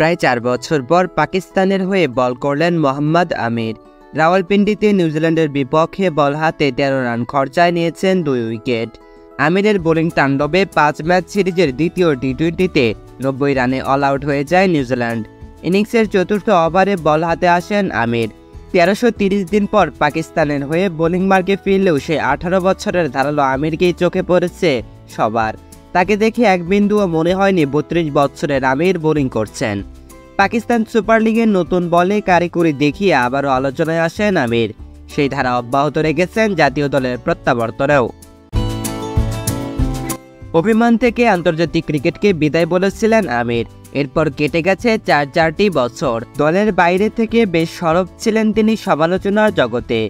প্রায় 4 বছর পর পাকিস্তানের হয়ে বল করলেন মোহাম্মদ আমির। রাওয়ালপিন্ডিতে নিউজিল্যান্ডের বিপক্ষে বল হাতে 13 রান খরচায় নিয়েছেন 2 উইকেট। আমিরের বোলিং তাণ্ডবে 5 ম্যাচ সিরিজের দ্বিতীয় টি-20তে 90 রানে অল আউট হয়ে যায় নিউজিল্যান্ড। ইনিংসের চতুর্থ ওভারে বল হাতে আসেন আমির। 1330 দিন পর পাকিস্তানের হয়ে বোলিং মার্কে ফিরলেও সেই 18 বছরের ধারালো আমিরকেই চোখে পড়েছে সবার। তাকে দেখে এক বিন্দুও মনে হয়নি 32 বছরের আমির বোলিং করছেন। পাকিস্তান সুপার লিগের নতুন বলে কারিগরি দেখিয়ে আবারও আলোচনায় আসেন আমির। সেই ধারা অব্যাহত রেখেছেন জাতীয় দলের প্রত্যাবর্তনেও। অভিমান থেকে আন্তর্জাতিক ক্রিকেটকে বিদায় বলেছিলেন আমির। এরপর কেটে গেছে 4টি বছর। দলের বাইরে থেকে বেশ সরব ছিলেন তিনি সমালোচনার জগতে।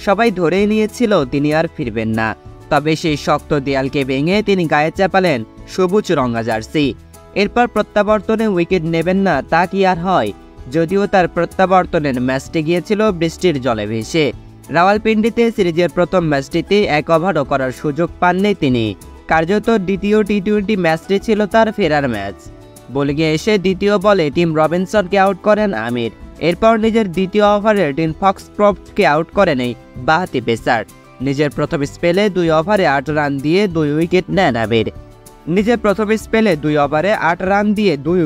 সবাই ধরেই নিয়েছিল তিনি আর ফিরবেন না। তবে সেই শক্ত দেয়ালকে ভেঙে তিনি গায়ে চাপালেন সবুজ রঙা জার্সি। এরপর প্রত্যাবর্তনে উইকেট নেবেন না তা কি আর হয়? যদিও তার প্রত্যাবর্তনের ম্যাচটি গিয়েছিল বৃষ্টির জলে ভেসে। রাওয়ালপিন্ডিতে সিরিজের প্রথম ম্যাচটিতে 1 ওভারও করার সুযোগ পাননি তিনি। কার্যত দ্বিতীয় টি-20 ম্যাচটি ছিল তার ফেরার ম্যাচ। বোলিংয়ে এসে দ্বিতীয় বলে টিম রবিনসনকে আউট করেন আমির। এরপর নিজের দ্বিতীয় ওভারে টিম ফক্সক্রফটকে আউট করেন এই বাঁহাতি পেসার। নিজের প্রথম স্পেলে 2 ওভারে 8 রান দিয়ে 2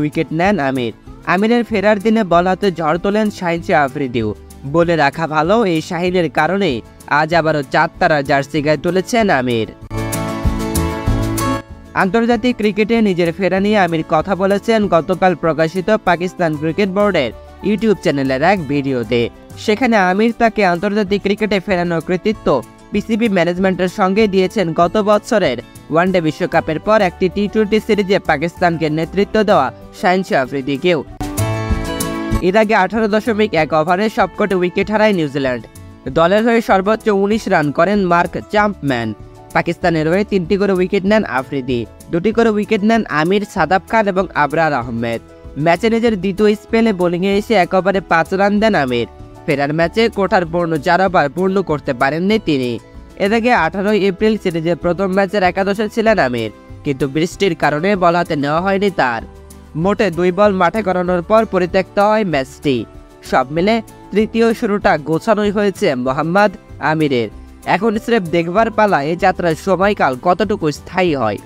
উইকেট নেন আমির। আমিরের ফেরার দিনে বল হাতে ঝড় তোলেন শাহিন শাহ আফ্রিদিও। বলে রাখা ভালো, এই শাহিনের কারণেই আজ আবারও 4 তারা জার্সি গায়ে তুলেছেন আমির। আন্তর্জাতিক ক্রিকেটে নিজের ফেরা নিয়ে আমির কথা বলেছেন গতকাল প্রকাশিত পাকিস্তান ক্রিকেট বোর্ডের ইউটিউব চ্যানেলের এক ভিডিওতে। সেখানে আমির তাকে আন্তর্জাতিক ক্রিকেটে ফেরানোর কৃতিত্ব পিসিবি ম্যানেজমেন্টের সঙ্গে দিয়েছেন গত বছরের ওয়ানডে বিশ্বকাপের পর একটি টি-20 সিরিজে পাকিস্তানকে নেতৃত্ব দেওয়া শাহিন শাহ আফ্রিদিকেও। এর আগে 18.1 ওভারে সবকটি উইকেট হারায় নিউজিল্যান্ড। দলের হয়ে সর্বোচ্চ 19 রান করেন মার্ক চ্যাম্পম্যান। পাকিস্তানের হয়ে 3টি করে উইকেট নেন আফ্রিদি, 2টি করে উইকেট নেন আমির, সাদাব খান এবং আবরার আহমেদ। ম্যাচে নিজের দ্বিতীয় স্পেলে বোলিংয়ে এসে 1 ওভারে 5 রান দেন আমির। ফেরার ম্যাচে কোঠার পূর্ণ 4 ওভার পূর্ণ করতে পারেননি তিনি। এর আগে 18 এপ্রিল সিরিজের প্রথম ম্যাচের একাদশে ছিলেন আমির, কিন্তু বৃষ্টির কারণে বল হাতে নেওয়া হয়নি তার। মোটে 2 বল মাঠে গড়ানোর পর পরিত্যক্ত হয় ম্যাচটি। সব মিলে তৃতীয় শুরুটা গোছানোই হয়েছে মোহাম্মদ আমিরের। এখন স্রেফ দেখবার পালা এই যাত্রার সময়কাল কতটুকু স্থায়ী হয়।